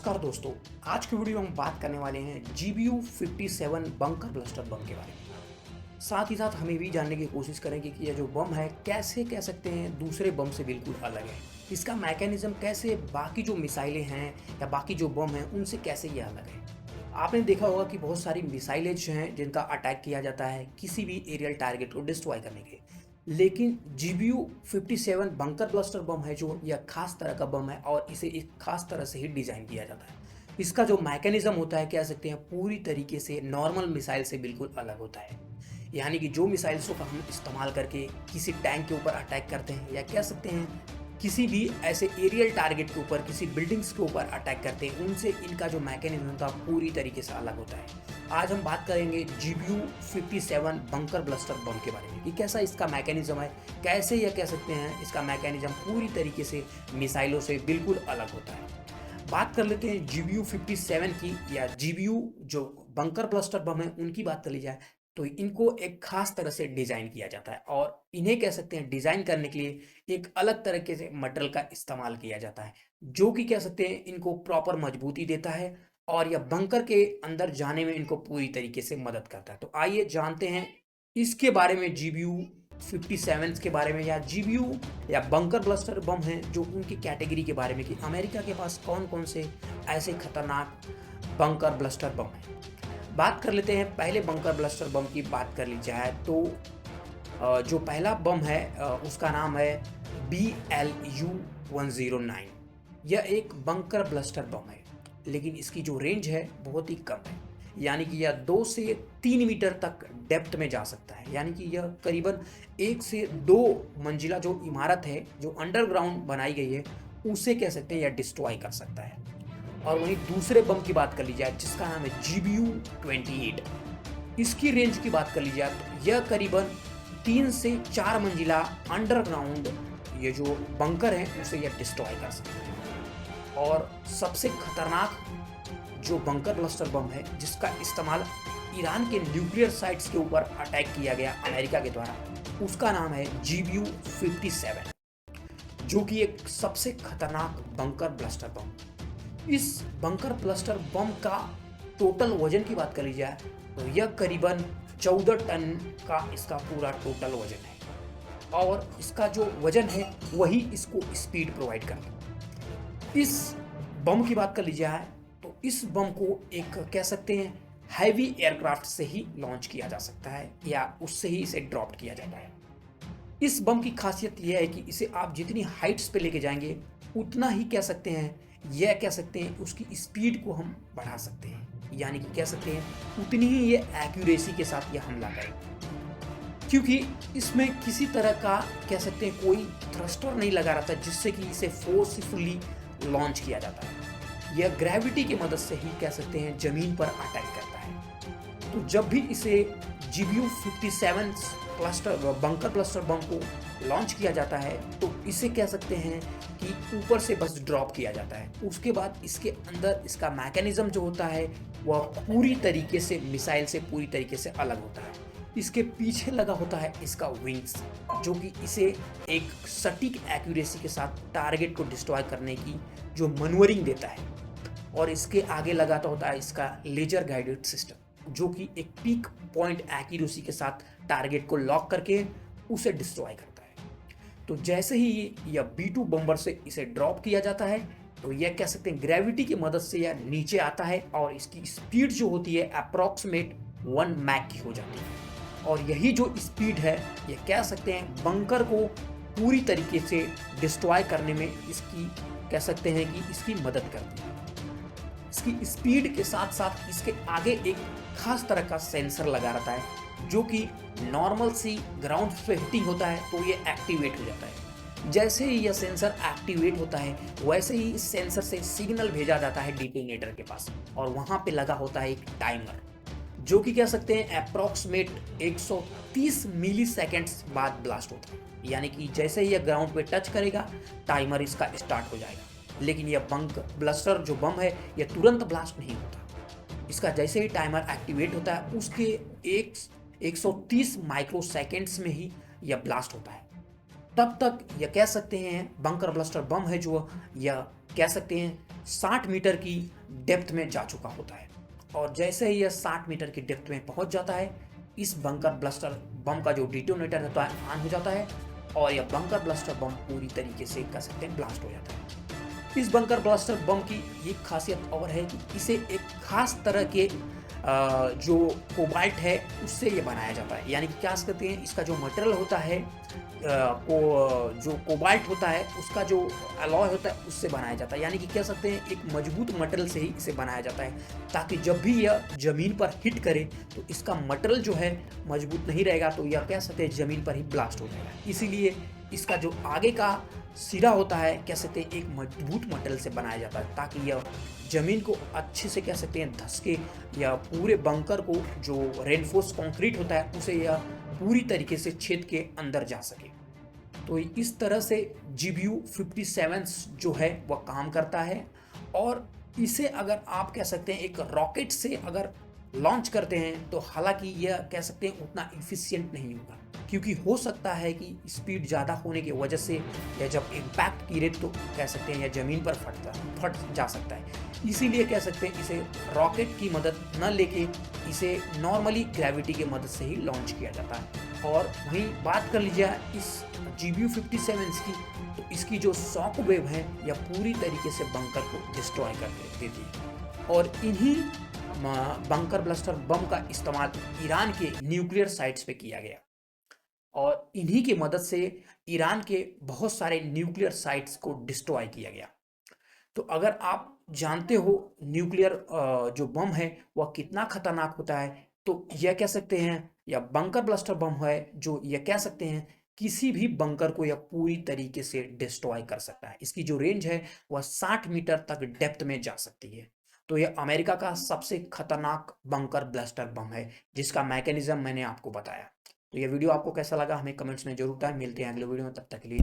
नमस्कार दोस्तों। आज की वीडियो में हम बात करने वाले हैं GBU-57 बंकर ब्लास्टर बम के बारे में। साथ ही साथ हम ये भी जानने की कोशिश करेंगे कि यह जो बम है कैसे कह सकते हैं दूसरे बम से बिल्कुल अलग है। इसका मैकेनिज्म कैसे बाकी जो मिसाइलें हैं या बाकी जो बम हैं उनसे कैसे ये अलग है। आपने देखा होगा कि बहुत सारी मिसाइलें जो हैं जिनका अटैक किया जाता है किसी भी एरियल टारगेट को डिस्ट्रॉय करने के लिए, लेकिन GBU-57 बंकर ब्लास्टर बम है जो यह खास तरह का बम है और इसे एक खास तरह से ही डिज़ाइन किया जाता है। इसका जो मैकेनिज्म होता है कह सकते हैं पूरी तरीके से नॉर्मल मिसाइल से बिल्कुल अलग होता है। यानी कि जो मिसाइल्सों का हम इस्तेमाल करके किसी टैंक के ऊपर अटैक करते हैं या कह सकते हैं किसी भी ऐसे एरियल टारगेट के ऊपर किसी बिल्डिंग्स के ऊपर अटैक करते हैं, उनसे इनका जो मैकेनिज्म होता है पूरी तरीके से अलग होता है। आज हम बात करेंगे GBU-57 बंकर ब्लास्टर बम के बारे में कि कैसा इसका मैकेनिज्म है, कैसे यह कह सकते हैं इसका मैकेनिज्म पूरी तरीके से मिसाइलों से बिल्कुल अलग होता है। बात कर लेते हैं GBU-57 की या GBU जो बंकर ब्लास्टर बम है उनकी बात कर ली जाए तो इनको एक खास तरह से डिज़ाइन किया जाता है और इन्हें कह सकते हैं डिज़ाइन करने के लिए एक अलग तरीके से मटेरियल का इस्तेमाल किया जाता है जो कि कह सकते हैं इनको प्रॉपर मजबूती देता है और यह बंकर के अंदर जाने में इनको पूरी तरीके से मदद करता है। तो आइए जानते हैं इसके बारे में GBU-57 के बारे में या GBU या बंकर ब्लास्टर बम हैं जो उनकी कैटेगरी के बारे में कि अमेरिका के पास कौन-कौन से ऐसे खतरनाक बंकर ब्लास्टर बम हैं। बात कर लेते हैं पहले बंकर ब्लास्टर बम की बात कर ली जाए तो जो पहला बम है उसका नाम है BLU-109। यह एक बंकर ब्लास्टर बम है लेकिन इसकी जो रेंज है बहुत ही कम है, यानी कि यह 2 से 3 मीटर तक डेप्थ में जा सकता है। यानी कि यह करीबन 1 से 2 मंजिला जो इमारत है जो अंडरग्राउंड बनाई गई है उसे कह सकते हैं यह डिस्ट्रॉय कर सकता है। और वहीं दूसरे बम की बात कर ली जाए जिसका नाम है GBU-28। इसकी रेंज की बात कर ली जाए तो यह करीबन 3 से 4 मंजिला अंडरग्राउंड ये जो बंकर है उसे यह डिस्ट्रॉय कर सकता है। और सबसे खतरनाक जो बंकर ब्लास्टर बम है जिसका इस्तेमाल ईरान के न्यूक्लियर साइट्स के ऊपर अटैक किया गया अमेरिका के द्वारा, उसका नाम है GBU-57 जो कि एक सबसे खतरनाक बंकर ब्लास्टर बम। इस बंकर ब्लास्टर बम का टोटल वजन की बात कर ली जाए तो यह करीबन 14 टन का इसका पूरा टोटल वजन है और इसका जो वजन है वही इसको स्पीड प्रोवाइड करता है। इस बम की बात कर ली जाए तो इस बम को एक कह सकते हैं हैवी एयरक्राफ्ट से ही लॉन्च किया जा सकता है या उससे ही इसे ड्रॉप किया जाता है। इस बम की खासियत यह है कि इसे आप जितनी हाइट्स पे लेके जाएंगे उतना ही कह सकते हैं यह कह सकते हैं उसकी स्पीड को हम बढ़ा सकते हैं, यानी कि कह सकते हैं उतनी ही ये एक्यूरेसी के साथ यह हमला करेगा क्योंकि इसमें किसी तरह का कह सकते हैं कोई थ्रस्टर नहीं लगा रहता जिससे कि इसे फोर्सफुली लॉन्च किया जाता है। यह ग्रेविटी की मदद से ही कह सकते हैं जमीन पर अटैक करता है। तो जब भी इसे GBU-57 बंकर ब्लास्टर बम को लॉन्च किया जाता है तो इसे कह सकते हैं कि ऊपर से बस ड्रॉप किया जाता है। उसके बाद इसके अंदर इसका मैकेनिज्म जो होता है वह पूरी तरीके से मिसाइल से पूरी तरीके से अलग होता है। इसके पीछे लगा होता है इसका विंग्स जो कि इसे एक सटीक एक्यूरेसी के साथ टारगेट को डिस्ट्रॉय करने की जो मनूवरिंग देता है। और इसके आगे लगाता होता है इसका लेजर गाइडेड सिस्टम जो कि एक पीक पॉइंट एक्यूरेसी के साथ टारगेट को लॉक करके उसे डिस्ट्रॉय करता है। तो जैसे ही यह B2 बम्बर से इसे ड्रॉप किया जाता है तो यह कह सकते हैं ग्रेविटी की मदद से यह नीचे आता है और इसकी स्पीड जो होती है अप्रॉक्सीमेट 1 मैक की हो जाती है। और यही जो स्पीड है यह कह सकते हैं बंकर को पूरी तरीके से डिस्ट्रॉय करने में इसकी कह सकते हैं कि इसकी मदद करती है। इसकी स्पीड के साथ साथ इसके आगे एक खास तरह का सेंसर लगा रहता है जो कि नॉर्मल सी ग्राउंड पे हिटिंग होता है तो ये एक्टिवेट हो जाता है। जैसे ही यह सेंसर एक्टिवेट होता है वैसे ही इस सेंसर से सिग्नल भेजा जाता है डिटोनेटर के पास और वहाँ पे लगा होता है एक टाइमर जो कि कह सकते हैं अप्रॉक्सीमेट 130 मिली सेकेंड्स बाद ब्लास्ट होता है। यानी कि जैसे ही यह ग्राउंड पे टच करेगा टाइमर इसका स्टार्ट हो जाएगा। लेकिन यह बंकर ब्लास्टर जो बम है यह तुरंत ब्लास्ट नहीं होता। इसका जैसे ही टाइमर एक्टिवेट होता है उसके 130 माइक्रो सेकेंड्स में ही यह ब्लास्ट होता है। तब तक यह कह सकते हैं बंकर ब्लास्टर बम है जो यह कह सकते हैं 60 मीटर की डेप्थ में जा चुका होता है। और जैसे ही यह 60 मीटर की डेप्थ में पहुंच जाता है, इस बंकर ब्लास्टर बम का जो डिटोनेटर होता है ऑन हो जाता है और यह बंकर ब्लास्टर बम पूरी तरीके से कह सकते हैं ब्लास्ट हो जाता है। इस बंकर ब्लास्टर बम की ये खासियत और है कि इसे एक खास तरह के जो कोबाल्ट है उससे ये बनाया जाता है। यानी कि क्या कहते हैं, इसका जो मटेरियल होता है जो कोबाल्ट होता है उसका जो अलॉय होता है उससे बनाया जाता है। यानी कि कह सकते हैं एक मजबूत मटेरियल से ही इसे बनाया जाता है, ताकि जब भी यह ज़मीन पर हिट करे तो इसका मटेरियल जो है मजबूत नहीं रहेगा, तो यह कह सकते हैं ज़मीन पर ही ब्लास्ट हो जाएगा। इसीलिए इसका जो आगे का सिरा होता है कह सकते हैं एक मजबूत मटेरियल से बनाया जाता है, ताकि यह ज़मीन को अच्छे से कह सकते हैं धंसके या पूरे बंकर को जो रेनफोर्स कंक्रीट होता है उसे यह पूरी तरीके से छेद के अंदर जा सके। तो इस तरह से GBU-57 जो है वह काम करता है। और इसे अगर आप कह सकते हैं एक रॉकेट से अगर लॉन्च करते हैं तो हालांकि यह कह सकते हैं उतना इफिशिएंट नहीं होगा, क्योंकि हो सकता है कि स्पीड ज़्यादा होने की वजह से या जब इम्पैक्ट गिरे तो कह सकते हैं या ज़मीन पर फट जा सकता है। इसीलिए कह सकते हैं इसे रॉकेट की मदद न लेके इसे नॉर्मली ग्रेविटी की मदद से ही लॉन्च किया जाता है। और वहीं बात कर लीजिए इस GBU-57 की, तो इसकी जो शॉक वेव है यह पूरी तरीके से बंकर को डिस्ट्रॉय कर देती है। और इन्हीं बंकर ब्लास्टर बम का इस्तेमाल ईरान के न्यूक्लियर साइट्स पे किया गया और इन्हीं की मदद से ईरान के बहुत सारे न्यूक्लियर साइट्स को डिस्ट्रॉय किया गया। तो अगर आप जानते हो न्यूक्लियर जो बम है वह कितना खतरनाक होता है, तो यह कह सकते हैं या बंकर ब्लास्टर बम है जो यह कह सकते हैं किसी भी बंकर को यह पूरी तरीके से डिस्ट्रॉय कर सकता है। इसकी जो रेंज है वह 60 मीटर तक डेप्थ में जा सकती है। तो यह अमेरिका का सबसे खतरनाक बंकर ब्लास्टर बम है जिसका मैकेनिज्म मैंने आपको बताया। तो यह वीडियो आपको कैसा लगा हमें कमेंट्स में जरूर बताएं। मिलते हैं अगले वीडियो में, तब तक के लिए